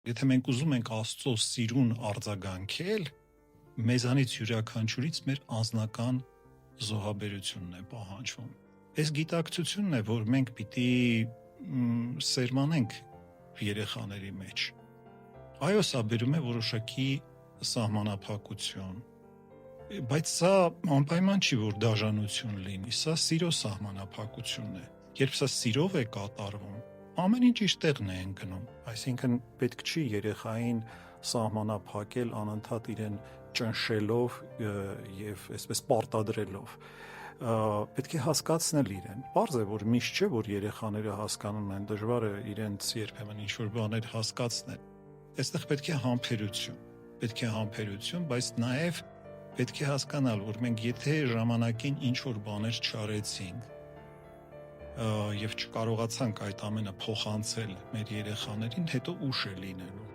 Եթե մենք ուզում ենք Աստծո սիրուն արձագանքել, մեզանից յուրաքանչյուրից մեր անձնական զոհաբերությունն է պահանջվում։ Այս գիտակցությունն է, որ մենք պիտի սերմանենք երեխաների մեջ։ Այո, սա բերում է որոշակի սահմանափակություն, բայց սա անպայման չի, որ դաժանություն լինի, սա սիրո սահմանափակությունն է։ Երբ սա սիրով է կատարվում, ամեն ինչ իր տեղն է ընկնում, այսինքն պետք չի երեխային սահմանափակել անընդհատ իրեն ճնշելով եւ այսպես պարտադրելով, պետք է հասկացնել իրեն։ Պարզ է, որ միշտ չէ, որ երեխաները հասկանում են, դժվար է իրենց երբեմն ինչ-որ բաներ հասկացնել։ Այստեղ պետք է համբերություն, բայց նաեւ պետք է հասկանալ, որ մենք եթե ժամանակին ինչ-որ բաներ չարեցինք եւ չկարողացանք այդ ամենը փոխանցել մեր երեխաներին, հետո ուշ է լինելու։